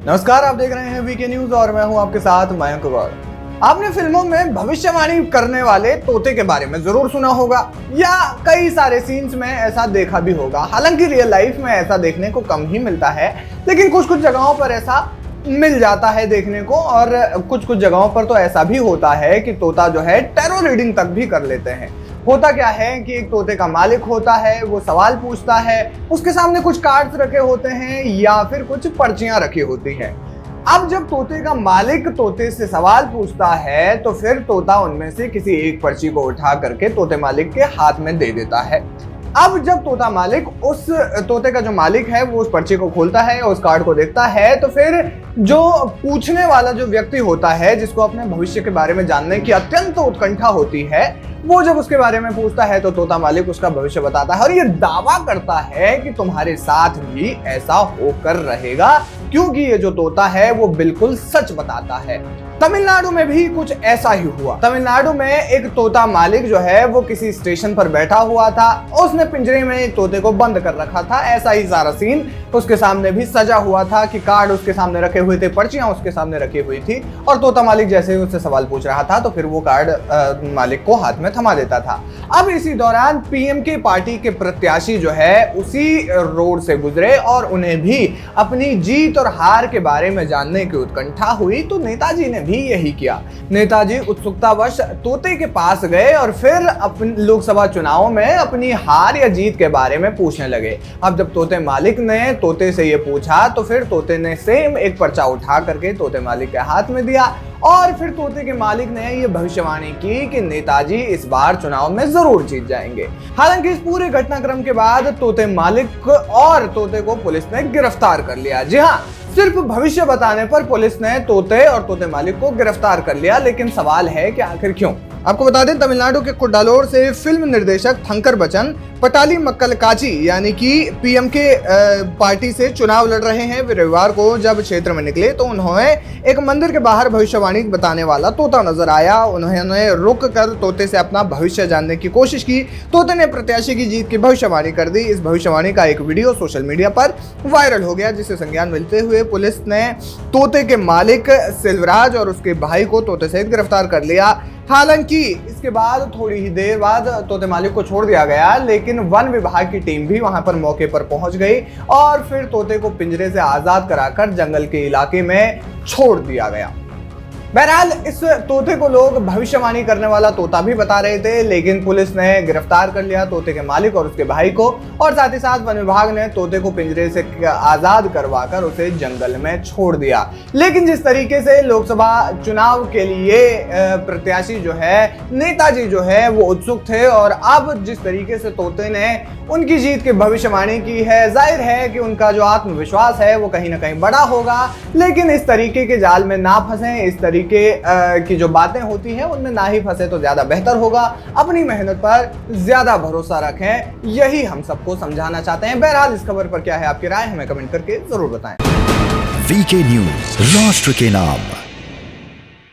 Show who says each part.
Speaker 1: नमस्कार, आप देख रहे हैं वीके न्यूज और मैं हूं आपके साथ मयंक गौर। आपने फिल्मों में भविष्यवाणी करने वाले तोते के बारे में जरूर सुना होगा या कई सारे सीन्स में ऐसा देखा भी होगा। हालांकि रियल लाइफ में ऐसा देखने को कम ही मिलता है, लेकिन कुछ कुछ जगहों पर ऐसा मिल जाता है देखने को। और कुछ कुछ जगहों पर तो ऐसा भी होता है कि तोता जो है टैरो रीडिंग तक भी कर लेते हैं। होता क्या है कि एक तोते का मालिक होता है, वो सवाल पूछता है, उसके सामने कुछ कार्ड्स रखे होते हैं या फिर कुछ पर्चियां रखी होती हैं। अब जब तोते का मालिक तोते से सवाल पूछता है तो फिर तोता उनमें से किसी एक पर्ची को उठा करके तोते मालिक के हाथ में दे देता है। अब जब तोता मालिक उस तोते का जो मालिक है वो उस पर्ची को खोलता है, उस कार्ड को देखता है, तो फिर जो पूछने वाला जो व्यक्ति होता है, जिसको अपने भविष्य के बारे में जानने की अत्यंत उत्कंठा होती है, वो जब उसके बारे में पूछता है तो तोता मालिक उसका भविष्य बताता है और ये दावा करता है कि तुम्हारे साथ भी ऐसा होकर रहेगा, क्योंकि ये जो तोता है वो बिल्कुल सच बताता है। तमिलनाडु में भी कुछ ऐसा ही हुआ। तमिलनाडु में एक तोता मालिक जो है वो किसी स्टेशन पर बैठा हुआ था, उसने पिंजरे में एक तोते को बंद कर रखा था। ऐसा ही सारा सीन उसके सामने भी सजा हुआ था कि कार्ड उसके सामने रखे हुए थे, पर्चियां उसके सामने रखी हुई थी, और तोता मालिक जैसे ही उससे सवाल पूछ रहा था तो फिर वो कार्ड मालिक को हाथ में थमा देता था। अब इसी दौरान पीएमके पार्टी के प्रत्याशी जो है उसी रोड से गुजरे और उन्हें भी अपनी जीत और हार के बारे में जानने की उत्कंठा हुई, तो नेताजी ने भी यही किया। नेताजी उत्सुकतावश तोते के पास गए और फिर अपने लोकसभा चुनाव में अपनी हार या जीत के बारे में पूछने लगे। अब जब तोते मालिक ने तोते से ये पूछा तो फिर तोते ने सेम एक पर्चा उठा करके तोते मालिक के हाथ में दिया और फिर तोते के मालिक ने ये भविष्यवाणी की कि नेताजी इस बार चुनाव में जरूर जीत जाएंगे। हालांकि इस पूरे घटनाक्रम के बाद तोते मालिक और तोते को पुलिस ने गिरफ्तार कर लिया। जी हाँ, सिर्फ भविष्य बताने पर पुलिस ने तोते और तोते मालिक को गिरफ्तार कर लिया, लेकिन सवाल है कि आखिर क्यों। आपको बता दें, तमिलनाडु के कुड्डालोर से फिल्म निर्देशक थंकर बच्चन पटाली मक्कलकाची यानी कि पीएमके पार्टी से चुनाव लड़ रहे हैं। वे रविवार को जब क्षेत्र में निकले तो उन्होंने एक मंदिर के बाहर भविष्यवाणी बताने वाला तोता नजर आया। उन्होंने रुक कर तोते से अपना भविष्य जानने की कोशिश की। तोते ने प्रत्याशी की जीत की भविष्यवाणी कर दी। इस भविष्यवाणी का एक वीडियो सोशल मीडिया पर वायरल हो गया, जिसे संज्ञान मिलते हुए पुलिस ने तोते के मालिक सिल्वराज और उसके भाई को तोते सहित गिरफ्तार कर लिया। हालांकि इसके बाद थोड़ी ही देर बाद तोते मालिक को छोड़ दिया गया, लेकिन वन विभाग की टीम भी वहां पर मौके पर पहुंच गई और फिर तोते को पिंजरे से आजाद कराकर जंगल के इलाके में छोड़ दिया गया। बहरहाल इस तोते को लोग भविष्यवाणी करने वाला तोता भी बता रहे थे, लेकिन पुलिस ने गिरफ्तार कर लिया तोते के मालिक और उसके भाई को, और साथ ही साथ वन विभाग ने तोते को पिंजरे से आजाद करवाकर उसे जंगल में छोड़ दिया। लेकिन जिस तरीके से लोकसभा चुनाव के लिए प्रत्याशी जो है, नेताजी जो है, वो उत्सुक थे और अब जिस तरीके से तोते ने उनकी जीत की भविष्यवाणी की है, जाहिर है कि उनका जो आत्मविश्वास है वो कहीं ना कहीं बड़ा होगा। लेकिन इस तरीके के जाल में ना फंसें, इस तरीके की जो बातें होती हैं उनमें ना ही फंसे तो ज्यादा बेहतर होगा। अपनी मेहनत पर ज्यादा भरोसा रखें, यही हम सबको समझाना चाहते हैं। बहरहाल इस खबर पर क्या है आपकी राय, हमें कमेंट करके जरूर बताएं।
Speaker 2: वीके न्यूज, राष्ट्र के नाम।